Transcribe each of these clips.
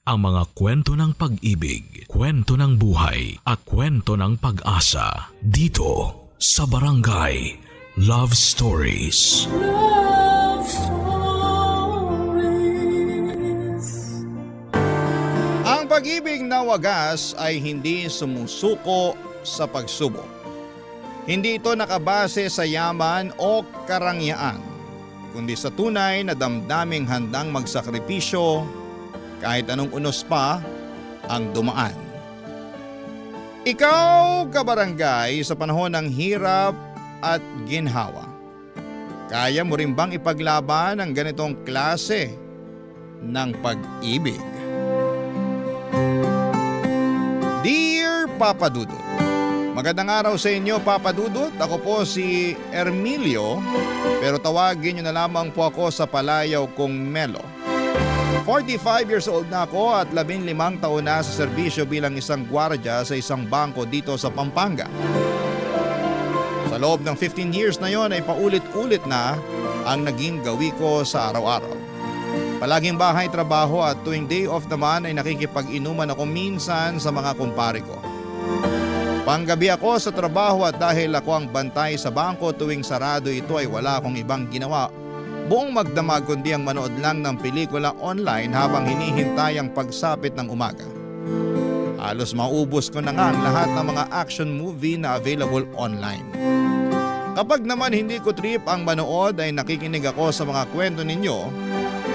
ang mga kwento ng pag-ibig, kwento ng buhay at kwento ng pag-asa dito sa Barangay Love Stories. Love Stories. Ang pag-ibig na wagas ay hindi sumusuko sa pagsubok. Hindi ito nakabase sa yaman o karangyaan, kundi sa tunay na damdaming handang magsakripisyo kahit anong unos pa ang dumaan. Ikaw, kabarangay, sa panahon ng hirap at ginhawa, kaya mo rin bang ipaglaban ang ganitong klase ng pag-ibig? Dear Papa Dudut, magandang araw sa inyo, Papa Dudut. Ako po si Ermilio, pero tawagin niyo na lamang po ako sa palayaw kong Melo. 45 years old na ako at 15 taon na sa serbisyo bilang isang gwardiya sa isang bangko dito sa Pampanga. Sa loob ng 15 years na yon ay paulit-ulit na ang naging gawi ko sa araw-araw. Palaging bahay trabaho at tuwing day off naman ay nakikipag-inuman ako minsan sa mga kumpare ko. Panggabi ako sa trabaho at dahil ako ang bantay sa bangko tuwing sarado ito ay wala akong ibang ginawa buong magdamag kundi ang manood lang ng pelikula online habang hinihintay ang pagsapit ng umaga. Halos maubos ko na nga ang lahat ng mga action movie na available online. Kapag naman hindi ko trip ang manood ay nakikinig ako sa mga kwento ninyo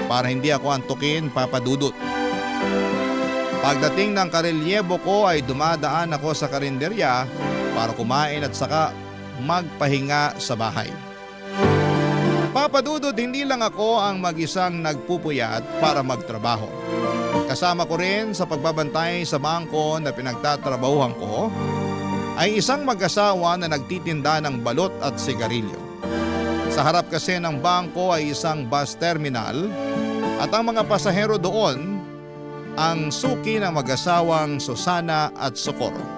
para hindi ako antukin, Papa Dudut. Pagdating ng karelyebo ko ay dumadaan ako sa karinderya para kumain at saka magpahinga sa bahay. Papa Dudut, hindi lang ako ang mag-isang nagpupuyat para magtrabaho. Kasama ko rin sa pagbabantay sa bangko na pinagtatrabahuhan ko ay isang mag-asawa na nagtitinda ng balot at sigarilyo. Sa harap kasi ng bangko ay isang bus terminal at ang mga pasahero doon ang suki ng mag-asawang Susana at Socorro.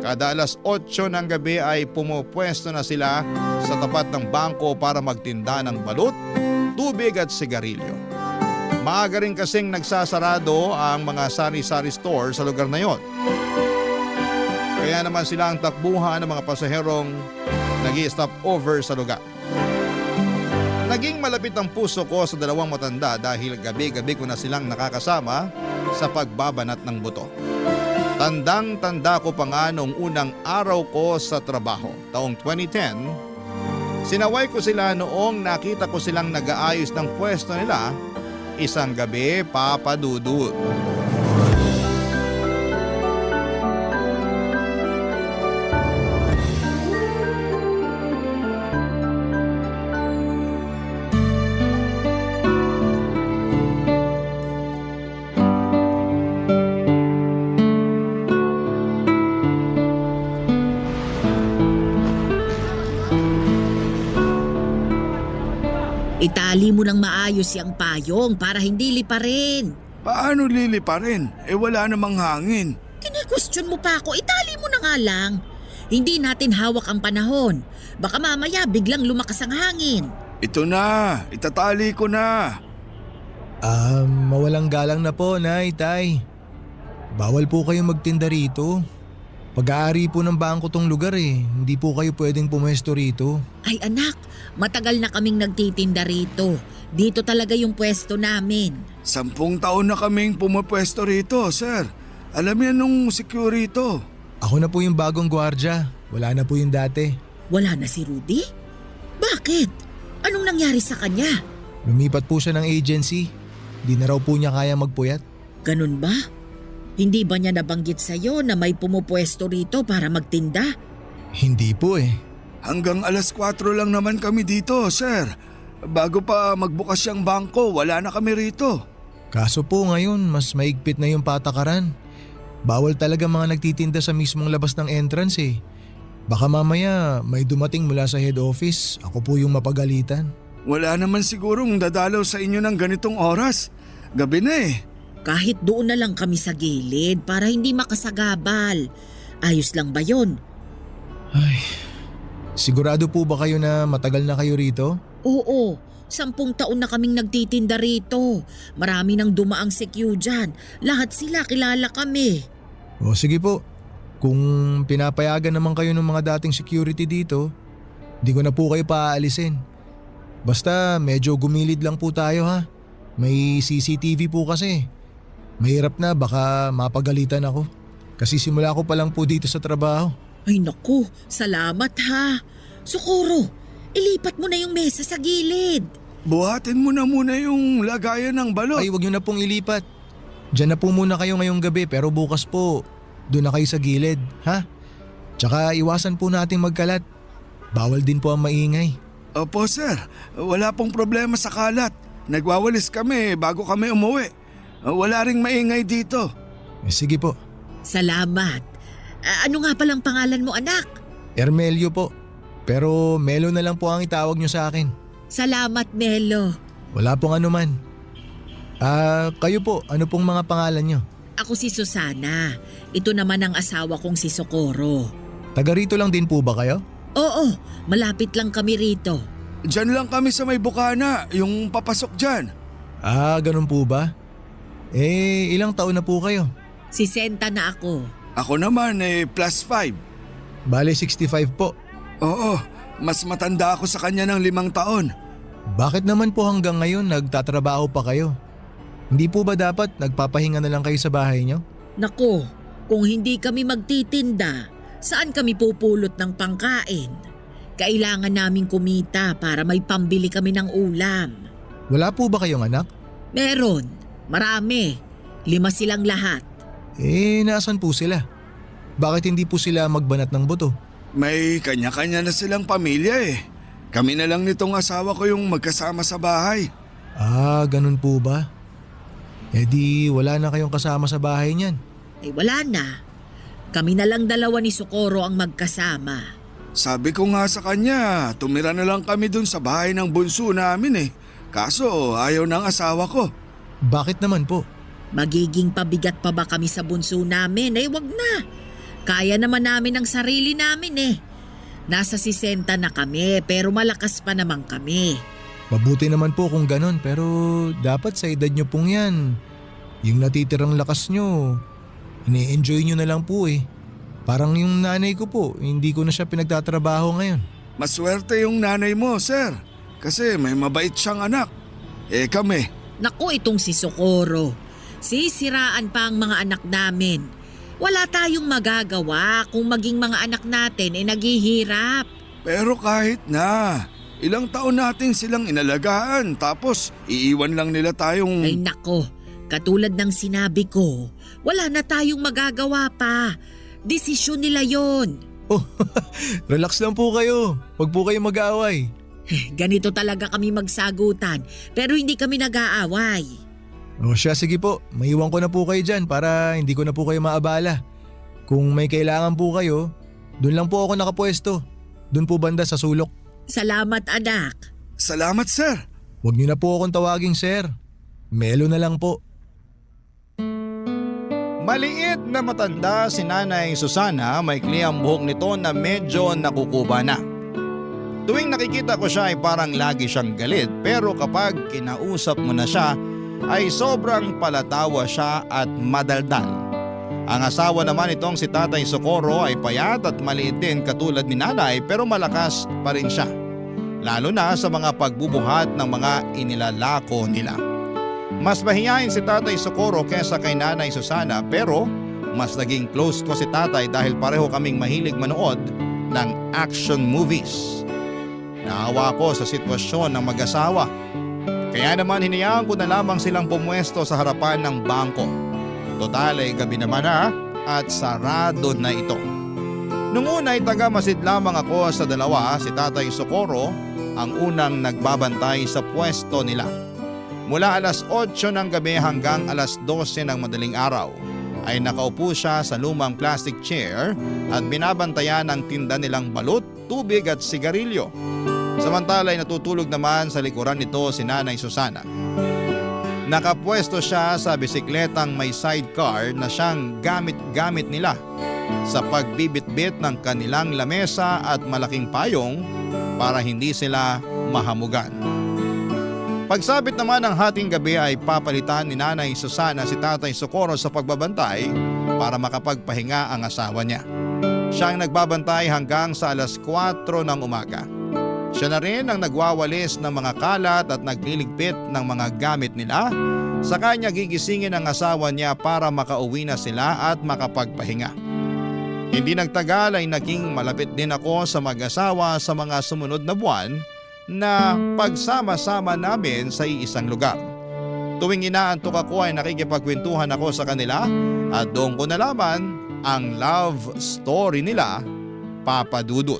Kada alas 8 ng gabi ay pumupwesto na sila sa tapat ng bangko para magtinda ng balot, tubig at sigarilyo. Maaga rin kasing nagsasarado ang mga sari-sari store sa lugar na yon. Kaya naman sila ang takbuhan ng mga pasaherong nag-i-stop over sa lugar. Naging malapit ang puso ko sa dalawang matanda dahil gabi-gabi ko na silang nakakasama sa pagbabanat ng buto. Tandang-tanda ko pa nga noong unang araw ko sa trabaho, taong 2010, sinaway ko sila noong nakita ko silang nag-aayos ng pwesto nila isang gabi, Papa Dudut. Itali mo ng maayos yung payong para hindi liparin. Paano liliparin? Wala namang hangin. Kine-question mo pa ako, itali mo na nga lang. Hindi natin hawak ang panahon. Baka mamaya biglang lumakas ang hangin. Ito na, itatali ko na. Mawalang galang na po, Nay, Tay. Bawal po kayong magtinda rito. Pag-aari po ng bangko tong lugar eh. Hindi po kayo pwedeng pumesto rito. Ay anak, matagal na kaming nagtitinda rito. Dito talaga yung pwesto namin. 10 taon na kaming pumapwesto rito, sir. Alam yan nung security. Ako na po yung bagong gwardya. Wala na po yung dati. Wala na si Rudy? Bakit? Anong nangyari sa kanya? Lumipat po siya ng agency. Di na raw po niya kaya magpuyat. Ganun ba? Hindi ba niya nabanggit sa'yo na may pumupwesto rito para magtinda? Hindi po eh. Hanggang alas 4 lang naman kami dito, sir. Bago pa magbukas yung bangko, wala na kami rito. Kaso po ngayon, mas maigpit na yung patakaran. Bawal talaga mga nagtitinda sa mismong labas ng entrance eh. Baka mamaya may dumating mula sa head office, ako po yung mapagalitan. Wala naman sigurong dadalaw sa inyo ng ganitong oras. Gabi na eh. Kahit doon na lang kami sa gilid para hindi makasagabal. Ayos lang ba yon? Ay, sigurado po ba kayo na matagal na kayo rito? Oo, 10 taon na kaming nagtitinda rito. Marami nang dumaang CQ dyan. Lahat sila kilala kami. O sige po, kung pinapayagan naman kayo ng mga dating security dito, di ko na po kayo paaalisin. Basta medyo gumilid lang po tayo ha. May CCTV po kasi. Mahirap na baka mapagalitan ako. Kasi simula ko pa lang po dito sa trabaho. Ay naku, salamat ha. Socorro, ilipat mo na yung mesa sa gilid. Buhatin mo na muna yung lagayan ng balot. Ay, wag niyo na pong ilipat. Diyan na po muna kayo ngayong gabi pero bukas po, doon na kayo sa gilid, ha? Tsaka iwasan po nating magkalat. Bawal din po ang maingay. Opo sir, wala pong problema sa kalat. Nagwawalis kami bago kami umuwi. Wala ring maingay dito. Sige po. Salamat. Ano nga palang pangalan mo anak? Ermelio po. Pero Melo na lang po ang itawag niyo sa akin. Salamat Melo. Wala pong anuman. Kayo po, ano pong mga pangalan niyo? Ako si Susana. Ito naman ang asawa kong si Socorro. Taga rito lang din po ba kayo? Oo, malapit lang kami rito. Diyan lang kami sa may bukana, yung papasok dyan. Ganun po ba? Ilang taon na po kayo? 60 na ako. Ako naman +5. Bale 65 po. Oo, mas matanda ako sa kanya ng 5 taon. Bakit naman po hanggang ngayon nagtatrabaho pa kayo? Hindi po ba dapat nagpapahinga na lang kayo sa bahay niyo? Naku, kung hindi kami magtitinda, saan kami pupulot ng pangkain? Kailangan naming kumita para may pambili kami ng ulam. Wala po ba kayong anak? Meron, marami. 5 silang lahat. Nasaan po sila? Bakit hindi po sila magbanat ng buto? May kanya-kanya na silang pamilya eh. Kami na lang nitong asawa ko yung magkasama sa bahay. Ganun po ba? Di wala na kayong kasama sa bahay niyan. Wala na. Kami na lang dalawa ni Socorro ang magkasama. Sabi ko nga sa kanya, tumira na lang kami dun sa bahay ng bunso namin eh. Kaso ayaw ng asawa ko. Bakit naman po? Magiging pabigat pa ba kami sa bunso namin? Wag na. Kaya naman namin ang sarili namin eh. Nasa 60 na kami pero malakas pa naman kami. Mabuti naman po kung ganun pero dapat sa edad nyo pong yan. Yung natitirang lakas nyo, ini-enjoy nyo na lang po eh. Parang yung nanay ko po, hindi ko na siya pinagtatrabaho ngayon. Maswerte yung nanay mo, sir. Kasi may mabait siyang anak. Kami. Naku, itong si Socorro. Sisiraan pa ang mga anak namin. Wala tayong magagawa kung maging mga anak natin naghihirap. Pero kahit na, ilang taon natin silang inalagaan tapos iiwan lang nila tayong… Ay nako, katulad ng sinabi ko, wala na tayong magagawa pa. Desisyon nila yon. Relax lang po kayo. Huwag po kayo mag-aaway. Ganito talaga kami magsagutan pero hindi kami nag-aaway. Siya, sige po. Maiwan ko na po kayo dyan para hindi ko na po kayo maabala. Kung may kailangan po kayo, doon lang po ako nakapwesto. Doon po banda sa sulok. Salamat anak. Salamat, sir. Huwag niyo na po akong tawaging sir. Melo na lang po. Maliit na matanda si Nanay Susana, maikli ang buhok nito na medyo nakukuba na. Tuwing nakikita ko siya ay parang lagi siyang galit pero kapag kinausap mo na siya ay sobrang palatawa siya at madaldal. Ang asawa naman itong si Tatay Socorro ay payat at maliit din katulad ni Nanay pero malakas pa rin siya. Lalo na sa mga pagbubuhat ng mga inilalako nila. Mas mahiyain si Tatay Socorro kesa kay Nanay Susana pero mas naging close ko si Tatay dahil pareho kaming mahilig manood ng action movies. Naawa ko sa sitwasyon ng mag-asawa. Kaya naman hinayaan ko na lamang silang pumwesto sa harapan ng bangko. Total ay gabi naman na at sarado na ito. Nung una ay taga-masid lamang ako sa dalawa, si Tatay Socorro ang unang nagbabantay sa pwesto nila. Mula alas 8 ng gabi hanggang alas 12 ng madaling araw ay nakaupo siya sa lumang plastic chair at binabantayan ang tinda nilang balut, tubig at sigarilyo. Samantala ay natutulog naman sa likuran nito si Nanay Susana. Nakapwesto siya sa bisikletang may sidecar na siyang gamit-gamit nila sa pagbibitbit ng kanilang lamesa at malaking payong para hindi sila mahamugan. Pagsabit naman ng hating gabi ay papalitan ni Nanay Susana si Tatay Socorro sa pagbabantay para makapagpahinga ang asawa niya. Siya ang nagbabantay hanggang sa alas 4 ng umaga. Siya na rin ang nagwawalis ng mga kalat at nagliligpit ng mga gamit nila. Sa kanya gigisingin ang asawa niya para makauwi na sila at makapagpahinga. Hindi nagtagal ay naging malapit din ako sa mag-asawa sa mga sumunod na buwan na pagsama-sama namin sa iisang lugar. Tuwing inaantok ako ay nakikipagkwentuhan ako sa kanila at doon ko nalaman ang love story nila, Papa Dudut.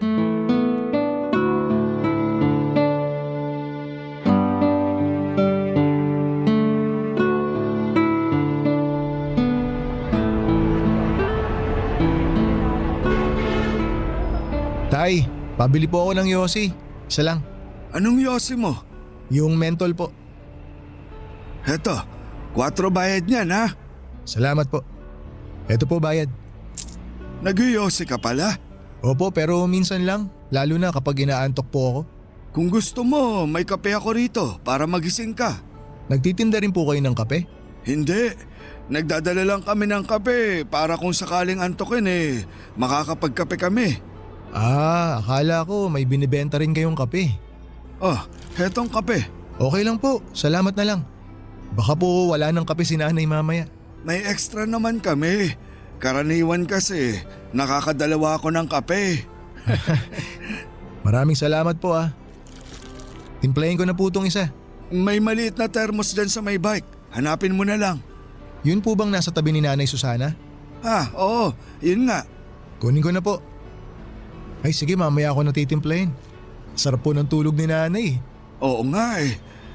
Tay, pabili po ako ng yosi. Isa lang. Anong yosi mo? Yung mentol po. Heto, 4 bayad niyan ha. Salamat po. Eto po bayad. Nag-yosi ka pala? Opo, pero minsan lang. Lalo na kapag inaantok po ako. Kung gusto mo, may kape ako rito para magising ka. Nagtitinda rin po kayo ng kape? Hindi, nagdadala lang kami ng kape para kung sakaling antokin makakapagkape kami. Ah, akala ko may binibenta rin kayong kape. Oh, hetong kape. Okay lang po, salamat na lang. Baka po wala ng kape si nanay mamaya. May extra naman kami. Karaniwan kasi, nakakadalawa ako ng kape. Maraming salamat po ah. Timplahin ko na po itong isa. May maliit na thermos dyan sa may bike. Hanapin mo na lang. Yun po bang nasa tabi ni Nanay Susana? Oo, yun nga. Kunin ko na po. Ay sige, mamaya ako natitimplahin. Sarap po ng tulog ni nanay. Oo nga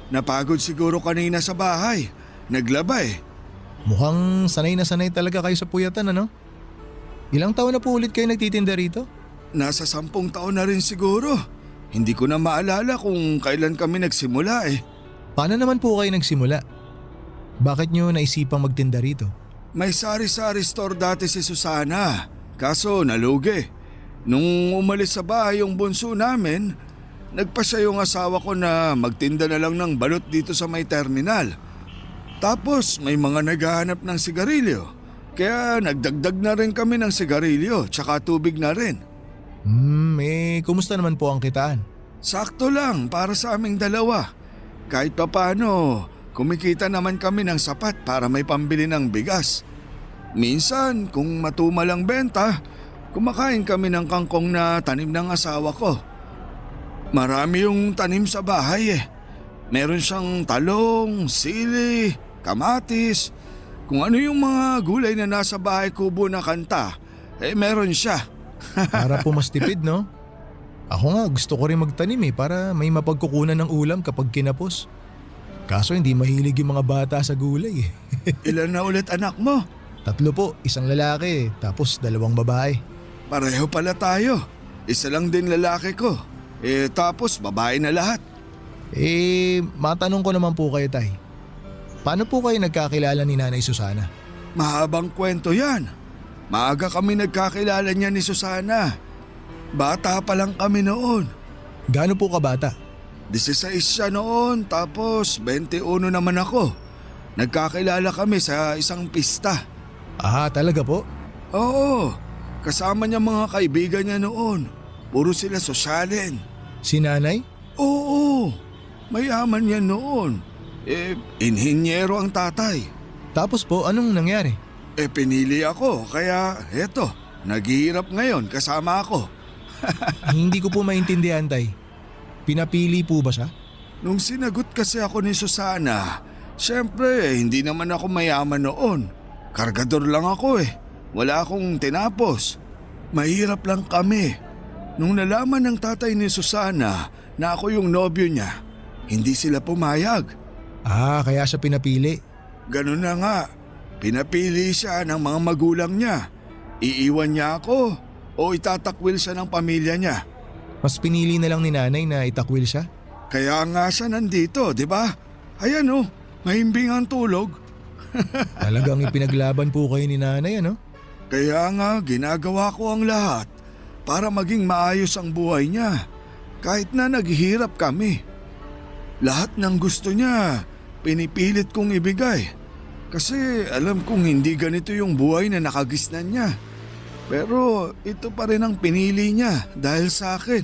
Napagod siguro kanina sa bahay. Naglaba Mukhang sanay na sanay talaga kayo sa puyatan ano? Ilang taon na po ulit kayo nagtitinda rito? Nasa 10 taon na rin siguro. Hindi ko na maalala kung kailan kami nagsimula Paano naman po kayo nagsimula? Bakit nyo naisipang magtinda rito? May sari-sari store dati si Susana. Kaso nalugi. Nung umalis sa bahay yung bunso namin, nagpasya yung asawa ko na magtinda na lang ng balot dito sa may terminal. Tapos may mga naghahanap ng sigarilyo. Kaya nagdagdag na rin kami ng sigarilyo tsaka tubig na rin. Kumusta naman po ang kitaan? Sakto lang para sa aming dalawa. Kahit papano, kumikita naman kami ng sapat para may pambili ng bigas. Minsan, kung matumal ang benta, kumakain kami ng kangkong na tanim ng asawa ko. Marami yung tanim sa bahay Meron siyang talong, sili, kamatis. Kung ano yung mga gulay na nasa bahay kubo na kanta, meron siya. Para po mas tipid no? Ako nga gusto ko rin magtanim para may mapagkukunan ng ulam kapag kinapos. Kaso hindi mahilig yung mga bata sa gulay Ilan na ulit anak mo? 3 po, isang lalaki tapos 2 babae. Pareho pala tayo. Isa lang din lalaki ko. Tapos babae na lahat. Matanong ko naman po kayo tay. Paano po kayo nagkakilala ni Nanay Susana? Mahabang kwento yan. Maaga kami nagkakilala niya ni Susana. Bata pa lang kami noon. Gaano po kabata? 16 siya noon tapos 21 naman ako. Nagkakilala kami sa isang pista. Ah, talaga po? Oo, kasama niya mga kaibigan niya noon. Puro sila sosyalin. Si nanay? Oo, mayaman yan noon. Inhinyero ang tatay. Tapos po, anong nangyari? Pinili ako kaya eto, naghihirap ngayon kasama ako. Hindi ko po maintindihan tay. Pinapili po ba siya? Nung sinagot kasi ako ni Susana, syempre hindi naman ako mayaman noon. Kargador lang ako Wala akong tinapos. Mahirap lang kami. Nung nalaman ng tatay ni Susana na ako yung nobyo niya, hindi sila pumayag. Ah, kaya siya pinapili. Ganun na nga. Pinapili siya ng mga magulang niya. Iiwan niya ako o itatakwil siya ng pamilya niya. Mas pinili na lang ni nanay na itakwil siya? Kaya nga siya nandito, di ba? Ayan mahimbing ang tulog. Talagang ipinaglaban po kayo ni nanay ano? Kaya nga ginagawa ko ang lahat para maging maayos ang buhay niya kahit na naghihirap kami. Lahat ng gusto niya, pinipilit kong ibigay. Kasi alam kong hindi ganito yung buhay na nakagisnan niya. Pero ito pa rin ang pinili niya dahil sa akin.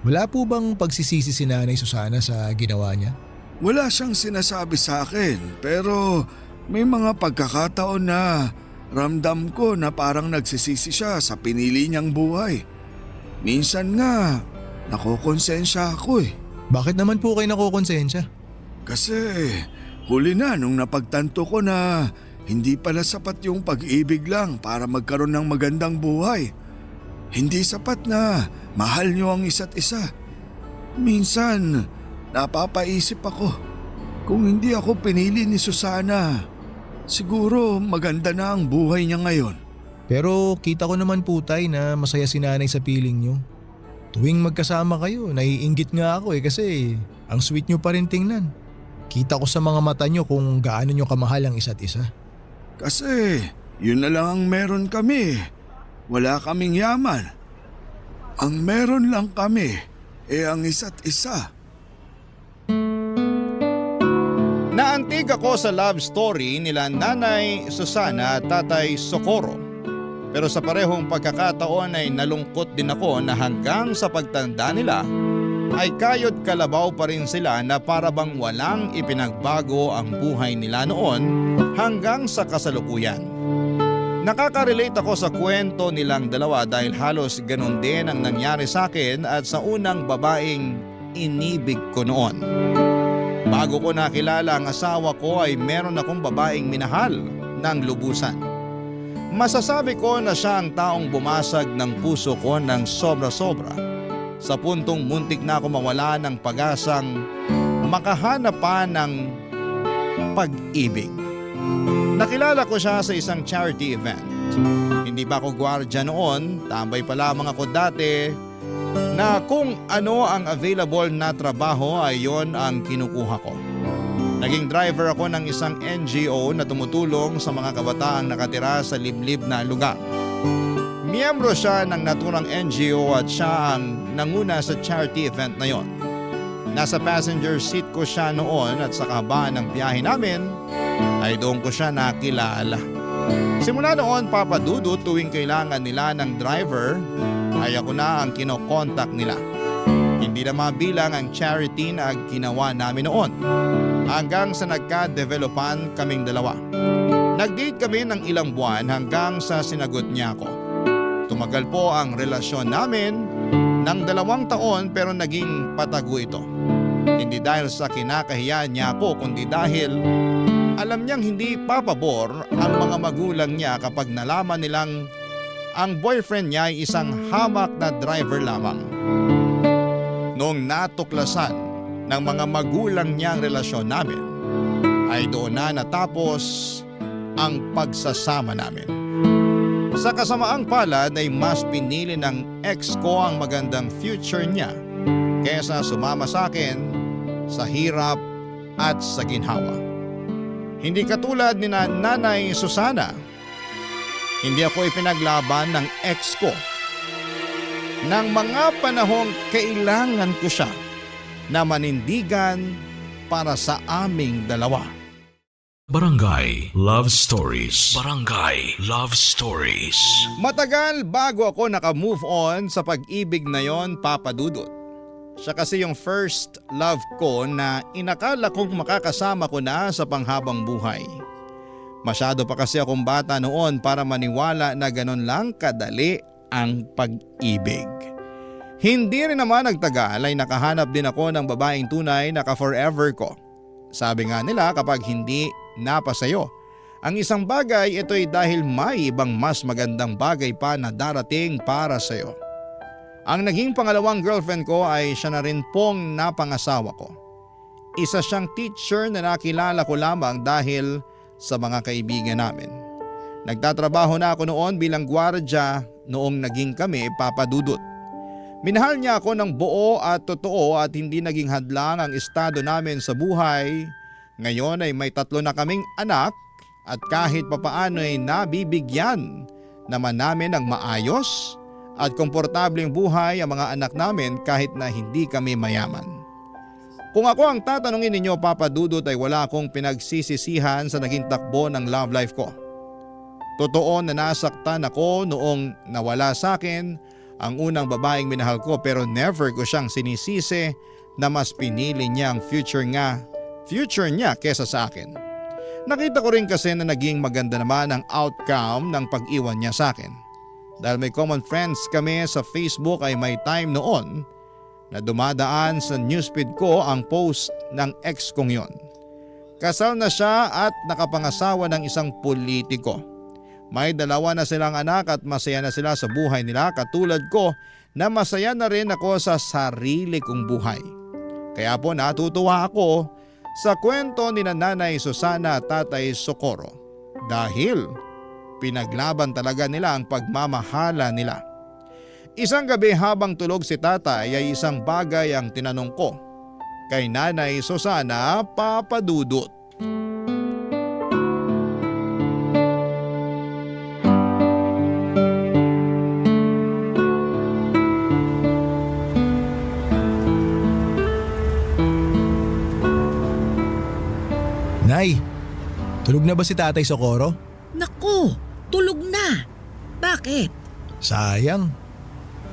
Wala po bang pagsisisi si Nanay Susana sa ginawa niya? Wala siyang sinasabi sa akin pero may mga pagkakataon na ramdam ko na parang nagsisisi siya sa pinili niyang buhay. Minsan nga, nakokonsensya ako eh. Bakit naman po kayo nakokonsensya? Kasi huli na nung napagtanto ko na hindi pala sapat yung pag-ibig lang para magkaroon ng magandang buhay. Hindi sapat na mahal niyo ang isa't isa. Minsan, napapaisip ako, kung hindi ako pinili ni Susana, siguro maganda na ang buhay niya ngayon. Pero kita ko naman po tay na masaya si Nanay sa piling niyo. Tuwing magkasama kayo, naiinggit nga ako kasi ang sweet niyo pa rin tingnan. Kita ko sa mga mata niyo kung gaano niyo kamahal ang isa't isa. Kasi yun na lang ang meron kami. Wala kaming yaman. Ang meron lang kami ang isa't isa. Naantig ako sa love story nila Nanay Susana at Tatay Socorro. Pero sa parehong pagkakataon ay nalungkot din ako na hanggang sa pagtanda nila ay kayod kalabaw pa rin sila na para bang walang ipinagbago ang buhay nila noon hanggang sa kasalukuyan. Nakaka-relate ako sa kwento nilang dalawa dahil halos ganun din ang nangyari sa akin at sa unang babaeng inibig ko noon. Bago ko nakilala ang asawa ko ay meron akong babaeng minahal ng lubusan. Masasabi ko na siya ang taong bumasag ng puso ko ng sobra-sobra sa puntong muntik na ako mawala ng pag-asang makahanap pa ng pag-ibig. Nakilala ko siya sa isang charity event. Hindi pa ako gwardiya noon, tambay pa lamang ako dati na kung ano ang available na trabaho ay yon ang kinukuha ko. Naging driver ako ng isang NGO na tumutulong sa mga kabataang nakatira sa liblib na lugar. Miyembro siya ng naturang NGO at siya ang nanguna sa charity event na yon. Nasa passenger seat ko siya noon at sa kahabaan ng biyahe namin ay doon ko siya nakilala. Simula noon, Papa Dudu, tuwing kailangan nila ng driver ay ako na ang kinokontak nila. Hindi na mabilang ang charity na ginawa namin noon hanggang sa nagka-developan kaming dalawa. Nag-date kami ng ilang buwan hanggang sa sinagot niya ako. Tumagal po ang relasyon namin ng 2 taon pero naging patago ito. Hindi dahil sa kinakahiya niya ako kundi dahil alam niyang hindi papabor ang mga magulang niya kapag nalaman nilang ang boyfriend niya ay isang hamak na driver lamang. Noong natuklasan ng mga magulang niya ang relasyon namin ay doon na natapos ang pagsasama namin. Sa kasamaang palad ay mas pinili ng ex ko ang magandang future niya kaysa sumama sa akin sa hirap at sa ginhawa. Hindi katulad ni Nanay Susana, hindi ako ipinaglaban ng ex ko. Nang mga panahong kailangan ko siya na manindigan para sa aming dalawa. Barangay Love Stories. Barangay Love Stories. Matagal bago ako naka-move on sa pag-ibig na yon, Papa Dudut. Siya kasi yung first love ko na inakala kong makakasama ko na sa panghabang buhay. Masyado pa kasi akong bata noon para maniwala na ganon lang kadali ang pag-ibig. Hindi rin naman nagtagal ay nakahanap din ako ng babaeng tunay na ka-forever ko. Sabi nga nila kapag hindi napasayo ang isang bagay, ito'y dahil may ibang mas magandang bagay pa na darating para sayo. Ang naging pangalawang girlfriend ko ay siya na rin pong napangasawa ko. Isa siyang teacher na nakilala ko lamang dahil sa mga kaibigan namin. Nagtatrabaho na ako noon bilang gwardiya noong naging kami, Papa Dudut. Minahal niya ako ng buo at totoo at hindi naging hadlang ang estado namin sa buhay. Ngayon ay may 3 na kaming anak at kahit papaano ay nabibigyan naman namin ng maayos at komportableng buhay ang mga anak namin kahit na hindi kami mayaman. Kung ako ang tatanungin ninyo, Papa Dudut, ay wala akong pinagsisisihan sa naging takbo ng love life ko. Totoo na nasaktan ako noong nawala sa akin ang unang babaeng minahal ko, pero never ko siyang sinisisi na mas pinili niya ang future niya kesa sa akin. Nakita ko rin kasi na naging maganda naman ang outcome ng pag-iwan niya sa akin. Dahil may common friends kami sa Facebook ay may time noon na dumadaan sa newsfeed ko ang post ng ex kong yon. Kasal na siya at nakapangasawa ng isang politiko. May 2 na silang anak at masaya na sila sa buhay nila, katulad ko na masaya na rin ako sa sarili kong buhay. Kaya po natutuwa ako sa kwento ni Nanay Susana at Tatay Socorro dahil pinaglaban talaga nila ang pagmamahala nila. Isang gabi habang tulog si tatay ay isang bagay ang tinanong ko kay Nanay Susana, Papa Dudut. Nay, tulog na ba si Tatay Socorro? Naku, tulog na. Bakit? Sayang.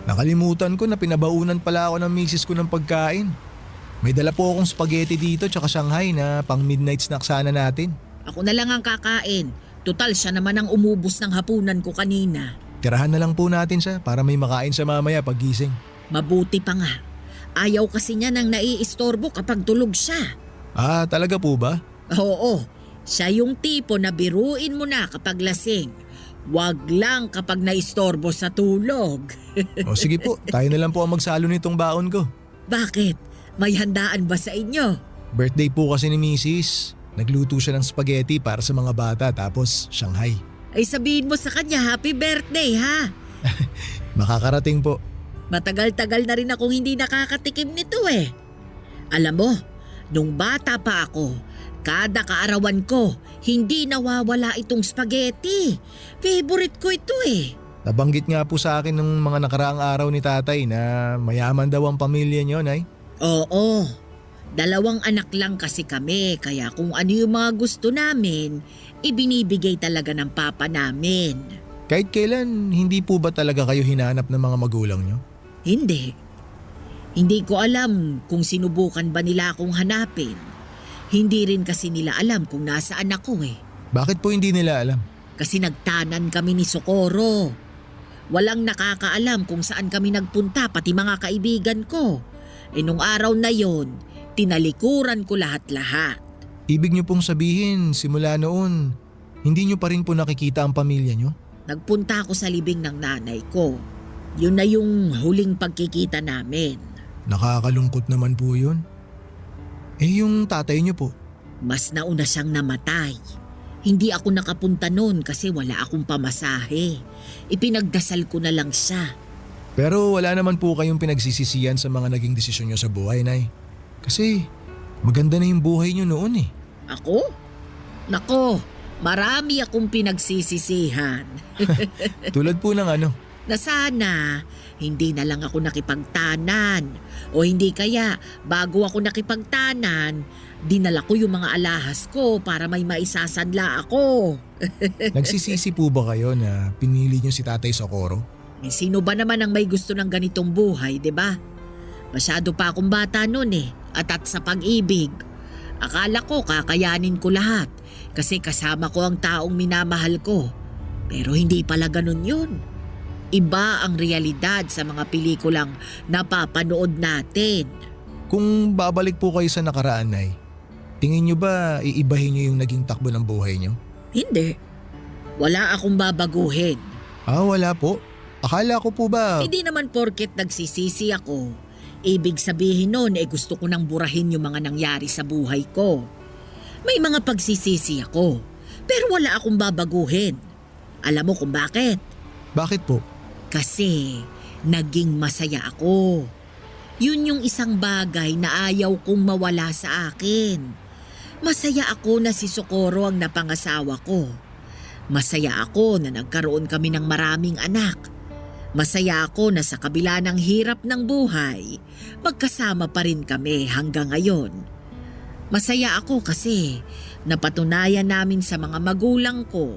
Nakalimutan ko na pinabaunan pala ako ng misis ko ng pagkain. May dala po akong spaghetti dito tsaka Shanghai na pang midnight snack sana natin. Ako na lang ang kakain. Total siya naman ang umubos ng hapunan ko kanina. Tirahan na lang po natin siya para may makain sa mamaya paggising. Mabuti pa nga. Ayaw kasi niya nang naiistorbo kapag tulog siya. Ah, talaga po ba? Oo, siya yung tipo na biruin mo na kapag lasing. Wag lang kapag naistorbo sa tulog. O sige po, tayo na lang po ang magsalo nitong baon ko. Bakit? May handaan ba sa inyo? Birthday po kasi ni Mrs. Nagluto siya ng spaghetti para sa mga bata tapos Shanghai. Ay sabihin mo sa kanya happy birthday ha. Makakarating po. Matagal-tagal na rin akong hindi nakakatikim nito eh. Alam mo, nung bata pa ako, kada kaarawan ko, hindi nawawala itong spaghetti. Favorite ko ito eh. Nabanggit nga po sa akin ng mga nakaraang araw ni tatay na mayaman daw ang pamilya niyo, Nay. Oo, 2 anak lang kasi kami kaya kung ano yung mga gusto namin, ibinibigay talaga ng papa namin. Kahit kailan, hindi po ba talaga kayo hinanap ng mga magulang niyo? Hindi. Hindi ko alam kung sinubukan ba nila akong hanapin. Hindi rin kasi nila alam kung nasaan ako eh. Bakit po hindi nila alam? Kasi nagtanan kami ni Socorro. Walang nakakaalam kung saan kami nagpunta pati mga kaibigan ko. E nung araw na yon, tinalikuran ko lahat-lahat. Ibig niyo pong sabihin, simula noon, hindi niyo pa rin po nakikita ang pamilya niyo? Nagpunta ako sa libing ng nanay ko. Yun na yung huling pagkikita namin. Nakakalungkot naman po yun. Eh yung tatay niyo po? Mas nauna siyang namatay. Hindi ako nakapunta noon kasi wala akong pamasahe. Ipinagdasal ko na lang siya. Pero wala naman po kayong pinagsisisihan sa mga naging desisyon niyo sa buhay, Nay. Kasi maganda na yung buhay niyo noon eh. Ako? Nako, marami akong pinagsisisihan. Tulad po ng ano? Na sana hindi na lang ako nakipagtanan. O hindi kaya bago ako nakipagtanan, dinala ko yung mga alahas ko para may maisasanla ako. Nagsisisi po ba kayo na pinili niyo si Tatay Socorro? Eh, sino ba naman ang may gusto ng ganitong buhay, 'di ba? Masyado pa akong bata noon eh, at sa pag-ibig. Akala ko kakayanin ko lahat kasi kasama ko ang taong minamahal ko. Pero hindi pala ganun yun. Iba ang realidad sa mga pelikulang napapanood natin. Kung babalik po kayo sa nakaraan, Nay, tingin niyo ba iibahin niyo yung naging takbo ng buhay niyo? Hindi. Wala akong babaguhin. Ah, wala po. Akala ko po ba… Hindi naman porket nagsisisi ako. Ibig sabihin nun gusto ko nang burahin yung mga nangyari sa buhay ko. May mga pagsisisi ako, pero wala akong babaguhin. Alam mo kung bakit? Bakit po? Kasi naging masaya ako. Yun yung isang bagay na ayaw kong mawala sa akin. Masaya ako na si Socorro ang napangasawa ko. Masaya ako na nagkaroon kami ng maraming anak. Masaya ako na sa kabila ng hirap ng buhay, magkasama pa rin kami hanggang ngayon. Masaya ako kasi napatunayan namin sa mga magulang ko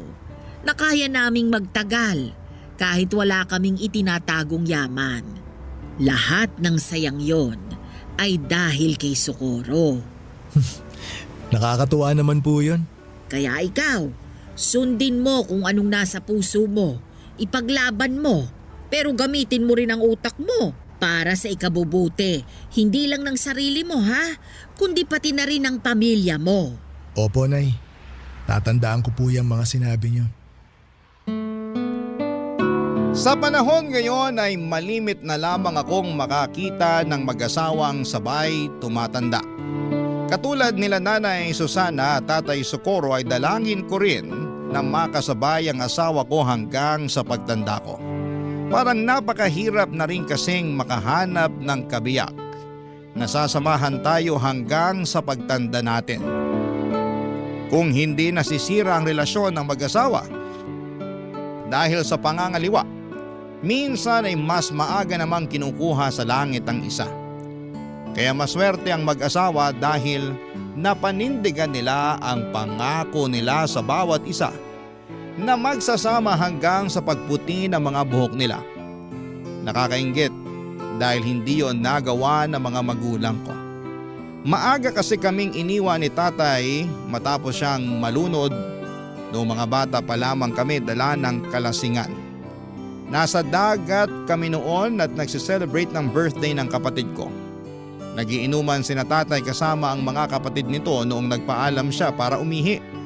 na kaya naming magtagal kahit wala kaming itinatagong yaman. Lahat ng sayang yon ay dahil kay Socorro. Nakakatuwa naman po yun. Kaya ikaw, sundin mo kung anong nasa puso mo, ipaglaban mo, pero gamitin mo rin ang utak mo para sa ikabubuti, hindi lang ng sarili mo ha, kundi pati na rin ng pamilya mo. Opo, Nay. Tatandaan ko po yung mga sinabi niyo. Sa panahon ngayon ay malimit na lamang akong makakita ng mag-asawang sabay tumatanda. Katulad nila Nanay Susana at Tatay Socorro ay dalangin ko rin na makasabay ang asawa ko hanggang sa pagtanda ko. Parang napakahirap na rin kasing makahanap ng kabiyak. Nasasamahan tayo hanggang sa pagtanda natin. Kung hindi nasisira ang relasyon ng mag-asawa dahil sa pangangaliwa, minsan ay mas maaga namang kinukuha sa langit ang isa. Kaya maswerte ang mag-asawa dahil napanindigan nila ang pangako nila sa bawat isa na magsasama hanggang sa pagputi ng mga buhok nila. Nakakainggit dahil hindi yon nagawa ng mga magulang ko. Maaga kasi kaming iniwan ni tatay matapos siyang malunod noong mga bata pa lamang kami dala ng kalasingan. Nasa dagat kami noon at nagsiselebrate ng birthday ng kapatid ko. Nagiinuman sina tatay kasama ang mga kapatid nito noong nagpaalam siya para umihi.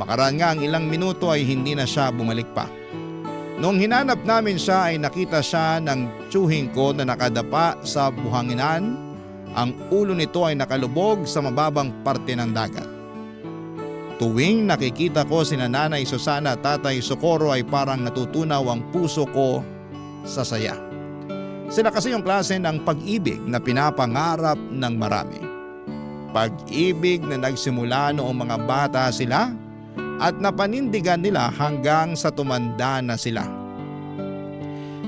Makaraan nga ang ilang minuto ay hindi na siya bumalik pa. Noong hinanap namin siya ay nakita siya ng tiyuhin ko na nakadapa sa buhanginan. Ang ulo nito ay nakalubog sa mababang parte ng dagat. Tuwing nakikita ko sina Nanay Susana at Tatay Socorro ay parang natutunaw ang puso ko sa saya. Sila kasi yung klase ng pag-ibig na pinapangarap ng marami. Pag-ibig na nagsimula noong mga bata sila at napanindigan nila hanggang sa tumanda na sila.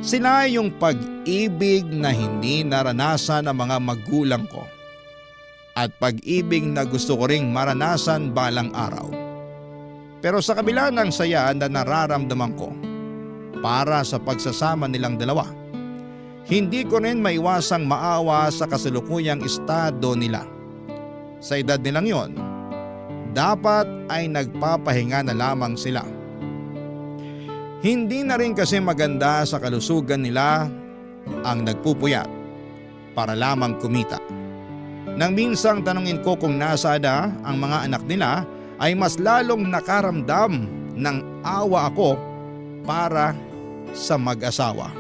Sila yung pag-ibig na hindi naranasan ng mga magulang ko at pag-ibig na gusto ko ring maranasan balang araw. Pero sa kabila ng saya na nararamdaman ko para sa pagsasama nilang dalawa, hindi ko rin maiwasang maawa sa kasalukuyang estado nila. Sa edad nilang yon, dapat ay nagpapahinga na lamang sila. Hindi na rin kasi maganda sa kalusugan nila ang nagpupuyat para lamang kumita. Nang minsang tanungin ko kung nasaan na ang mga anak nila ay mas lalong nakaramdam ng awa ako para sa mag-asawa.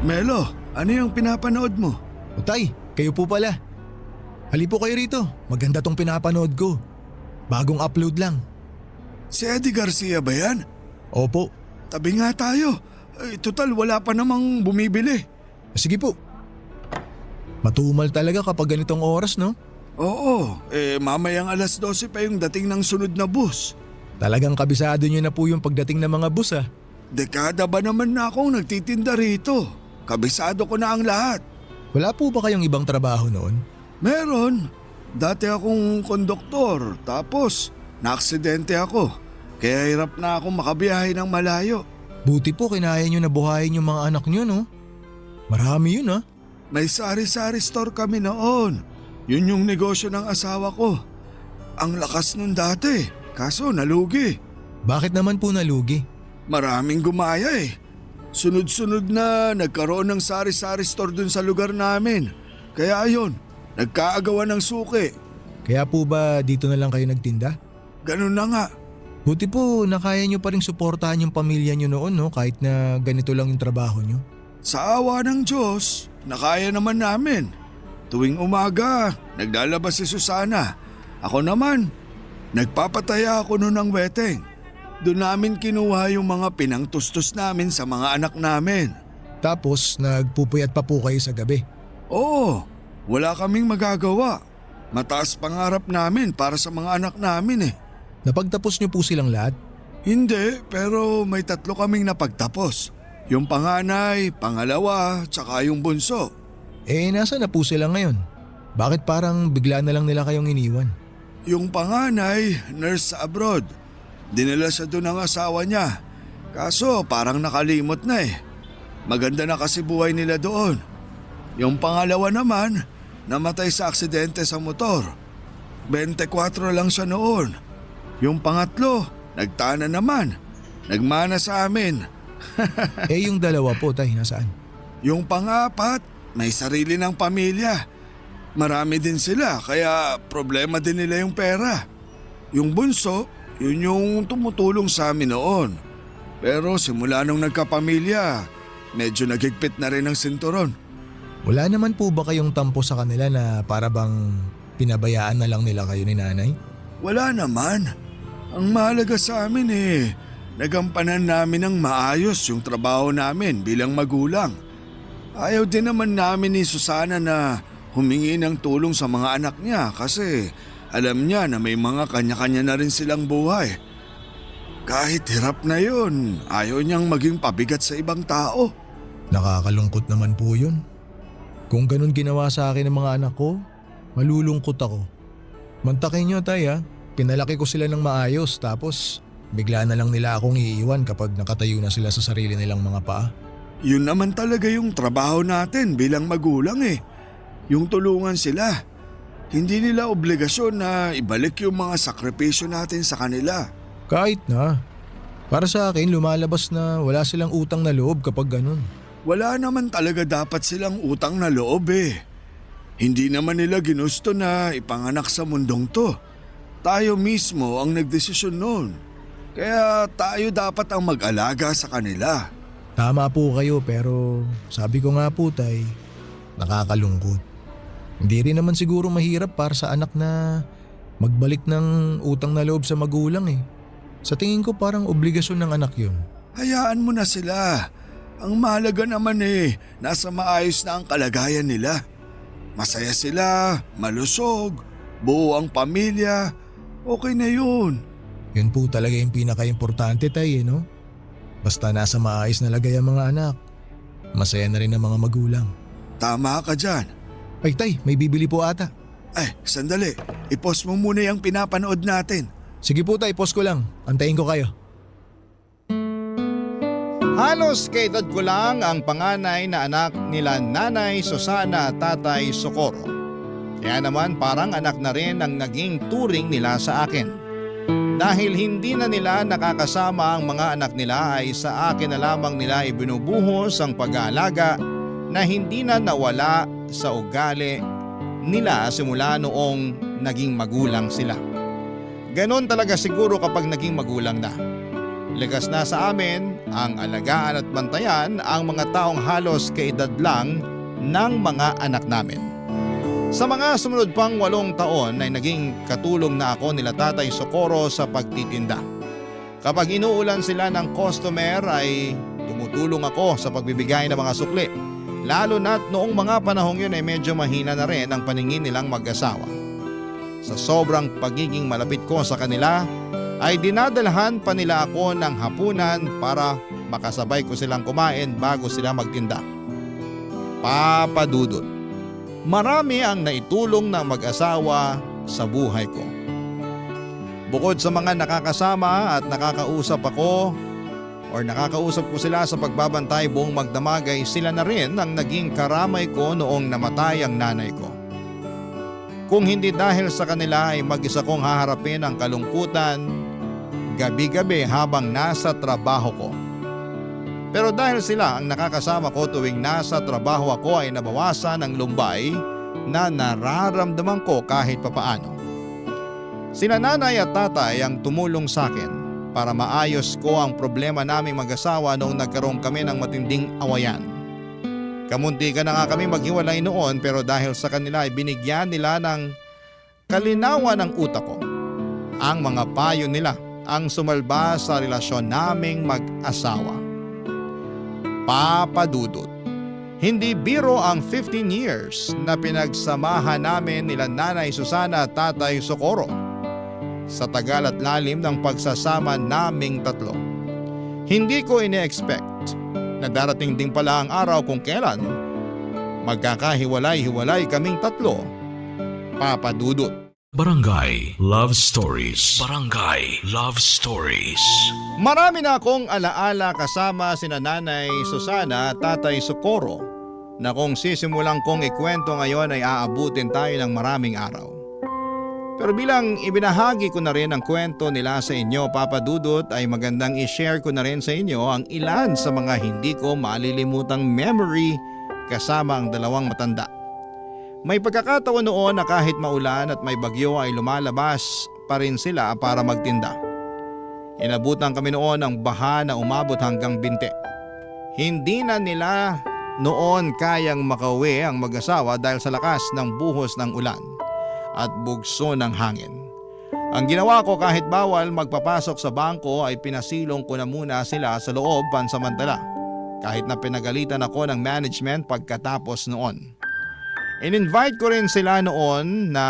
Melo, ano yung pinapanood mo? O Tay, kayo po pala. Hali po kayo rito. Maganda tong pinapanood ko. Bagong upload lang. Si Eddie Garcia ba yan? Opo. Tabi nga tayo. Total wala pa namang bumibili. Sige po. Matumal talaga kapag ganitong oras, no? Oo, mamayang 12:00 pa yung dating ng sunod na bus. Talagang kabisado nyo na po yung pagdating ng mga bus, ah. Dekada ba naman na akong nagtitinda rito? Kabisado ko na ang lahat. Wala po ba kayong ibang trabaho noon? Meron. Dati akong konduktor, tapos naaksidente ako. Kaya hirap na akong makabiyahe ng malayo. Buti po kinaya nyo na buhayin yung mga anak nyo, no? Marami yun, ah. May sari-sari store kami noon. Yun yung negosyo ng asawa ko. Ang lakas nun dati, kaso nalugi. Bakit naman po nalugi? Maraming gumaya eh. Sunod-sunod na nagkaroon ng sari-sari store dun sa lugar namin. Kaya ayun, nagkaagawan ng suki. Kaya po ba dito na lang kayo nagtinda? Ganun na nga. Buti po nakaya nyo pa rin suportahan yung pamilya nyo noon, no? Kahit na ganito lang yung trabaho nyo. Sa awa ng Diyos, nakaya naman namin. Tuwing umaga, naglalabas si Susana. Ako naman, nagpapataya ako noon ng weteng. Doon namin kinuha yung mga pinangtustos namin sa mga anak namin. Tapos nagpupuyat pa po kayo sa gabi. Oo, wala kaming magagawa. Mataas pangarap namin para sa mga anak namin eh. Napagtapos niyo po silang lahat? Hindi, pero may 3 kaming napagtapos. Yung panganay, pangalawa, tsaka yung bunso. Nasa na po sila ngayon? Bakit parang bigla na lang nila kayong iniwan? Yung panganay, nurse sa abroad. Dinala siya doon ng asawa niya. Kaso parang nakalimot na eh. Maganda na kasi buhay nila doon. Yung pangalawa naman, namatay sa aksidente sa motor. 24 lang siya noon. Yung pangatlo, nagtana naman. Nagmana sa amin. Yung dalawa po, tay, nasaan? Yung pangapat, may sarili ng pamilya. Marami din sila kaya problema din nila yung pera. Yung bunso, yun yung tumutulong sa amin noon. Pero simula nung nagkapamilya, medyo nagigpit na rin ang sinturon. Wala naman po ba kayong tampo sa kanila na para bang pinabayaan na lang nila kayo ni nanay? Wala naman. Ang mahalaga sa amin nagampanan namin ng maayos yung trabaho namin bilang magulang. Ayaw din naman namin ni Susana na humingi ng tulong sa mga anak niya kasi alam niya na may mga kanya-kanya na rin silang buhay. Kahit hirap na yun, ayaw niyang maging pabigat sa ibang tao. Nakakalungkot naman po yun. Kung ganun ginawa sa akin ng mga anak ko, malulungkot ako. Mantakin niyo, tay, ha? Pinalaki ko sila ng maayos tapos bigla na lang nila akong iiwan kapag nakatayo na sila sa sarili nilang mga paa. Yun naman talaga yung trabaho natin bilang magulang eh. Yung tulungan sila. Hindi nila obligasyon na ibalik yung mga sakripisyo natin sa kanila. Kahit na. Para sa akin, lumalabas na wala silang utang na loob kapag ganun. Wala naman talaga dapat silang utang na loob eh. Hindi naman nila ginusto na ipanganak sa mundong to. Tayo mismo ang nagdesisyon noon. Kaya tayo dapat ang mag-alaga sa kanila. Tama po kayo pero sabi ko nga po, tay, nakakalungkot. Hindi rin naman siguro mahirap para sa anak na magbalik ng utang na loob sa magulang eh. Sa tingin ko parang obligasyon ng anak yun. Hayaan mo na sila. Ang mahalaga naman nasa maayos na ang kalagayan nila. Masaya sila, malusog, buo ang pamilya, okay na yun. Yun po talaga yung pinaka-importante, tay, no? Basta nasa maayos na lagay ang mga anak. Masaya na rin ang mga magulang. Tama ka dyan. Ay, tay, may bibili po ata. Ay, sandali. I-post mo muna yung pinapanood natin. Sige po, tay, post ko lang. Antayin ko kayo. Halos kaedad ko lang ang panganay na anak nila Nanay Susana at Tatay Socorro. Kaya naman parang anak na rin ang naging turing nila sa akin. Dahil hindi na nila nakakasama ang mga anak nila ay sa akin na lamang nila ibinubuhos ang pag-aalaga na hindi na nawala sa ugali nila simula noong naging magulang sila. Ganon talaga siguro kapag naging magulang na. Likas na sa amin ang alagaan at bantayan ang mga taong halos kaedad lang ng mga anak namin. Sa mga sumunod pang 8 taon ay naging katulong na ako nila Tatay Socorro sa pagtitinda. Kapag inuulan sila ng customer ay tumutulong ako sa pagbibigay ng mga sukli. Lalo na't noong mga panahong yun ay medyo mahina na rin ang paningin nilang mag-asawa. Sa sobrang pagiging malapit ko sa kanila ay dinadalhan pa nila ako ng hapunan para makasabay ko silang kumain bago sila magtinda. Papa Dudut, marami ang naitulong ng mag-asawa sa buhay ko. Bukod sa mga nakakasama at nakakausap ako or nakakausap ko sila sa pagbabantay buong magdamag ay sila na rin ang naging karamay ko noong namatay ang nanay ko. Kung hindi dahil sa kanila ay mag-isa kong haharapin ang kalungkutan gabi-gabi habang nasa trabaho ko. Pero dahil sila ang nakakasama ko tuwing nasa trabaho ako ay nabawasan ang lumbay na nararamdaman ko kahit papaano. Sina nanay at tatay ang tumulong sa akin para maayos ko ang problema naming mag-asawa noong nagkaroon kami ng matinding awayan. Kamunti ka na nga kami maghiwalay noon pero dahil sa kanila ay binigyan nila ng kalinawan ng utak ko. Ang mga payo nila ang sumalba sa relasyon naming mag-asawa. Papa Dudut. Hindi biro ang 15 years na pinagsamahan namin nila Nanay Susana at Tatay Socorro sa tagal at lalim ng pagsasama naming tatlo. Hindi ko ine-expect na darating din pala ang araw kung kailan magkakahiwalay-hiwalay kaming tatlo, Papa Dudut. Barangay Love Stories. Barangay Love Stories. Marami na akong alaala kasama sina Nanay Susana at Tatay Socorro na kung sisimulang kong ikwento ngayon ay aabutin tayo ng maraming araw. Pero bilang ibinahagi ko na rin ang kwento nila sa inyo, Papa Dudut, ay magandang i-share ko na rin sa inyo ang ilan sa mga hindi ko malilimutang memory kasama ang dalawang matanda. May pagkakataon noon na kahit maulan at may bagyo ay lumalabas pa rin sila para magtinda. Inabutan kami noon ng baha na umabot hanggang binte. Hindi na nila noon kayang makauwi ang mag-asawa dahil sa lakas ng buhos ng ulan at bugso ng hangin. Ang ginawa ko kahit bawal magpapasok sa bangko ay pinasilong ko na muna sila sa loob pansamantala kahit na pinagalitan ako ng management pagkatapos noon. In-invite ko rin sila noon na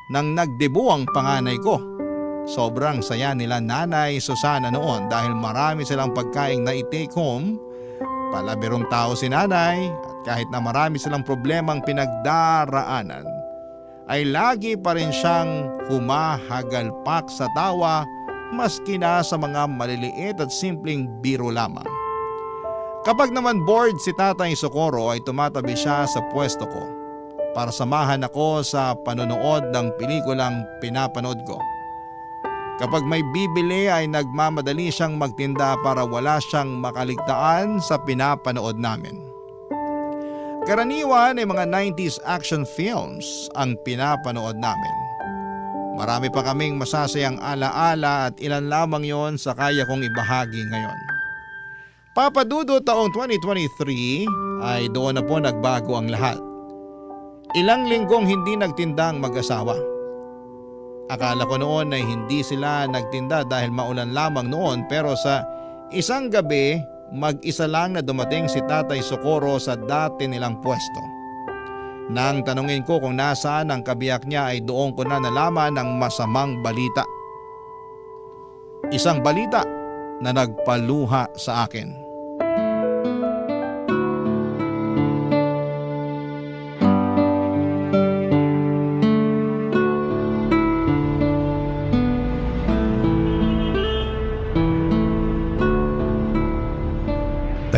nang nagdebu ang panganay ko. Sobrang saya nila Nanay Susana noon dahil marami silang pagkaing na i-take home. Palabirong tao si Nanay at kahit na marami silang problemang pinagdaraanan ay lagi pa rin siyang humahagalpak sa tawa maski na sa mga maliliit at simpleng biro lamang. Kapag naman bored si Tatay Socorro ay tumatabi siya sa pwesto ko para samahan ako sa panonood ng pelikulang pinapanood ko. Kapag may bibili ay nagmamadali siyang magtinda para wala siyang makaligtaan sa pinapanood namin. Karaniwan ay mga 90s action films ang pinapanood namin. Marami pa kaming masasayang alaala at ilan lamang yon sa kaya kong ibahagi ngayon. Papa Dudut, taong 2023 ay doon na po nagbago ang lahat. Ilang linggong hindi nagtinda ang mag-asawa. Akala ko noon ay hindi sila nagtinda dahil maulan lamang noon pero sa isang gabi mag-isa lang na dumating si Tatay Socorro sa dati nilang pwesto. Nang tanungin ko kung nasaan ang kabiyak niya ay doon ko na nalaman ang masamang balita. Isang balita na nagpaluha sa akin.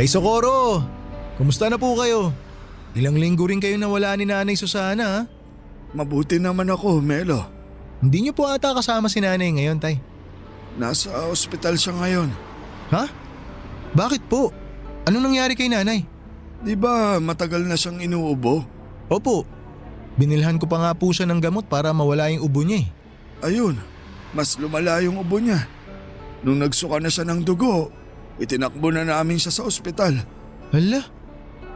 Tay Socorro, kumusta na po kayo? Ilang linggo rin kayo nawala ni Nanay Susana ha? Mabuti naman ako, Melo. Hindi niyo po ata kasama si Nanay ngayon, Tay. Nasa ospital siya ngayon. Ha? Bakit po? Anong nangyari kay Nanay? Di ba matagal na siyang inuubo? Opo, binilhan ko pa nga po siya ng gamot para mawala yung ubo niya eh. Ayun, mas lumala yung ubo niya. Nung nagsuka na siya ng dugo, itinakbo na namin siya sa ospital. Hala,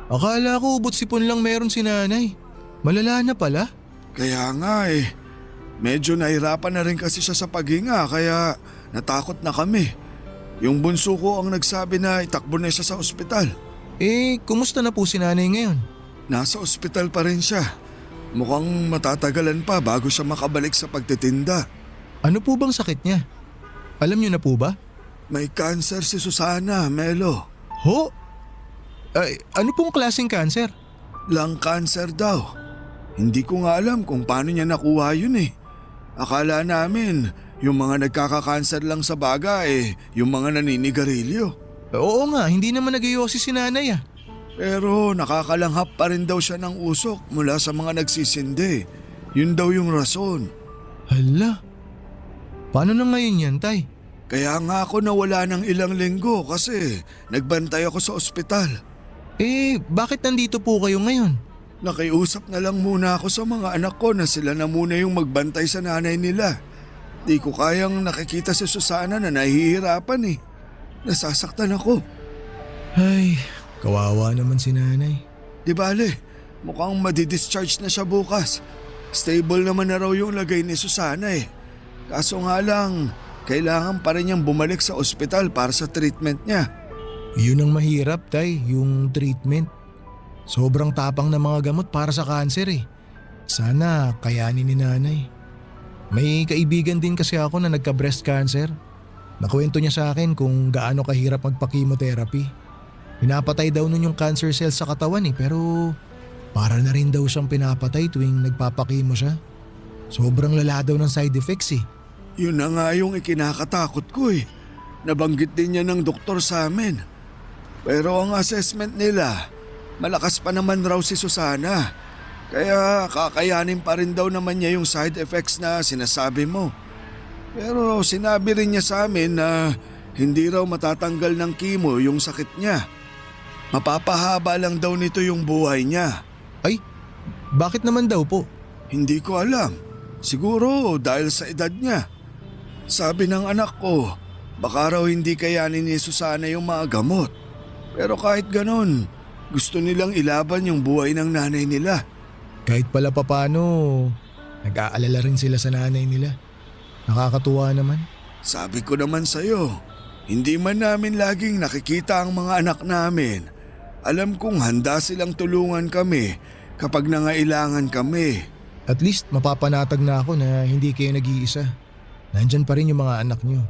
akala ko ubot sipon lang meron si Nanay. Malala na pala. Kaya nga eh, medyo nahirapan na rin kasi siya sa paghinga kaya natakot na kami. Yung bunso ko ang nagsabi na itakbo na siya sa ospital. Eh, kumusta na po si Nanay ngayon? Nasa ospital pa rin siya. Mukhang matatagalan pa bago siya makabalik sa pagtitinda. Ano po bang sakit niya? Alam niyo na po ba? May cancer si Susana, Melo. Ho? Ay, ano pong klaseng cancer? Lung cancer daw. Hindi ko nga alam kung paano niya nakuha yun eh. Akala namin yung mga nagkaka-cancer lang sa baga yung mga naninigarilyo. Oo nga, hindi naman nag-iossi si Nanay ah. Pero nakakalanghap pa rin daw siya ng usok mula sa mga nagsisindi. Yun daw yung rason. Hala, paano na ngayon yan, Tay? Kaya nga ako nawala ng ilang linggo kasi nagbantay ako sa ospital. Eh, bakit nandito po kayo ngayon? Nakiusap na lang muna ako sa mga anak ko na sila na muna yung magbantay sa nanay nila. Di ko kayang nakikita si Susana na nahihirapan eh. Nasasaktan ako. Ay, kawawa naman si Nanay. Di bale, mukhang madidischarge na siya bukas. Stable naman na raw yung lagay ni Susana eh. Kaso nga lang, kailangan pa rin niyang bumalik sa ospital para sa treatment niya. Yun ang mahirap, Tay, yung treatment. Sobrang tapang ng mga gamot para sa cancer eh. Sana kayanin ni nanay. May kaibigan din kasi ako na nagka-breast cancer. Nakwento niya sa akin kung gaano kahirap magpa-chemotherapy. Pinapatay daw nun yung cancer cells sa katawan eh, pero para na rin daw siyang pinapatay tuwing nagpapakimo siya. Sobrang lala daw ng side effects eh. Yun na nga yung ikinakatakot ko eh. Nabanggit din niya ng doktor sa amin. Pero ang assessment nila, malakas pa naman raw si Susana. Kaya kakayanin pa rin daw naman niya yung side effects na sinasabi mo. Pero sinabi rin niya sa amin na hindi raw matatanggal ng chemo yung sakit niya. Mapapahaba lang daw nito yung buhay niya. Ay, bakit naman daw po? Hindi ko alam. Siguro dahil sa edad niya. Sabi ng anak ko, baka raw hindi kayanin ni Susana yung mga gamot. Pero kahit ganon, gusto nilang ilaban yung buhay ng nanay nila. Kahit pala papano, nag-aalala rin sila sa nanay nila. Nakakatuwa naman. Sabi ko naman sa'yo, hindi man namin laging nakikita ang mga anak namin. Alam kong handa silang tulungan kami kapag nangailangan kami. At least mapapanatag na ako na hindi kayo nag-iisa. Nandyan pa rin yung mga anak nyo.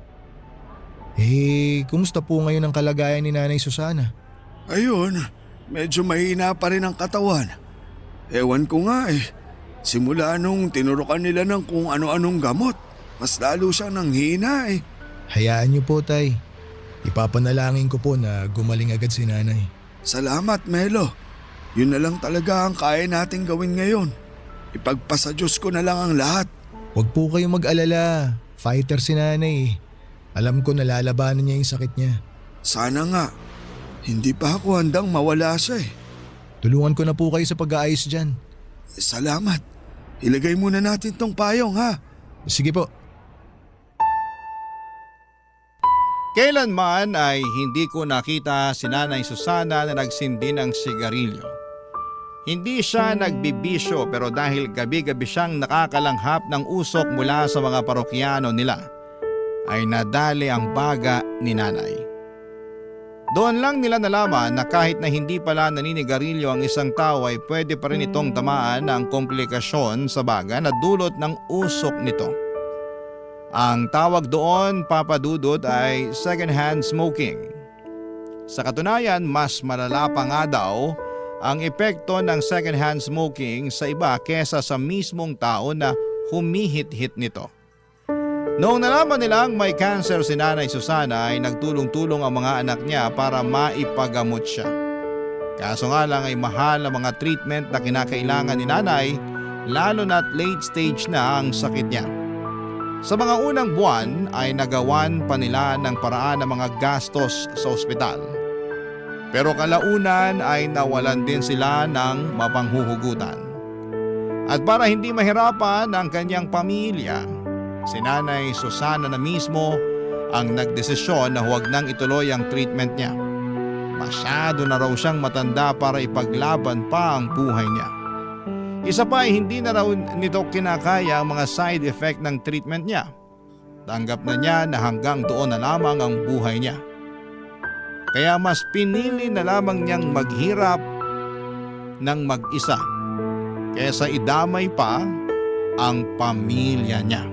Kumusta po ngayon ang kalagayan ni Nanay Susana? Ayun, medyo mahina pa rin ang katawan. Ewan ko nga eh. Simula nung tinurukan nila ng kung ano-anong gamot, mas lalo siyang nanghina eh. Hayaan niyo po, Tay. Ipapanalangin ko po na gumaling agad si Nanay. Salamat, Melo. Yun na lang talaga ang kaya nating gawin ngayon. Ipagpasa Diyos ko na lang ang lahat. Huwag po kayong mag-alala. Fighter si Nanay eh. Alam ko nalalabanan niya yung sakit niya. Sana nga. Hindi pa ako handang mawala siya eh. Tulungan ko na po kayo sa pag-aayos dyan. Salamat. Ilagay muna natin tong payong ha. Sige po. Kailanman ay hindi ko nakita si Nanay Susana na nagsindi ng sigarilyo. Hindi siya nagbibisyo pero dahil gabi-gabi siyang nakakalanghap ng usok mula sa mga parokyano nila, ay nadali ang baga ni Nanay. Doon lang nila nalaman na kahit na hindi pala naninigarilyo ang isang tao ay pwede pa rin itong tamaan ng komplikasyon sa baga na dulot ng usok nito. Ang tawag doon, Papa Dudut, ay second-hand smoking. Sa katunayan, mas malala pa nga daw ang epekto ng second-hand smoking sa iba kesa sa mismong tao na humihit-hit nito. Noong nalaman nilang may cancer si Nanay Susana ay nagtulong-tulong ang mga anak niya para maipagamot siya. Kaso nga lang ay mahal ang mga treatment na kinakailangan ni Nanay, lalo na't late stage na ang sakit niya. Sa mga unang buwan ay nagawan pa nila ng paraan ng mga gastos sa ospital. Pero kalaunan ay nawalan din sila ng mapanghuhugutan. At para hindi mahirapan ang kanyang pamilya, si Nanay Susana na mismo ang nagdesisyon na huwag nang ituloy ang treatment niya. Masyado na raw siyang matanda para ipaglaban pa ang buhay niya. Isa pa ay hindi na raw nito kinakaya ang mga side effect ng treatment niya. Tanggap na niya na hanggang doon na lamang ang buhay niya. Kaya mas pinili na lamang niyang maghirap ng mag-isa kaysa idamay pa ang pamilya niya.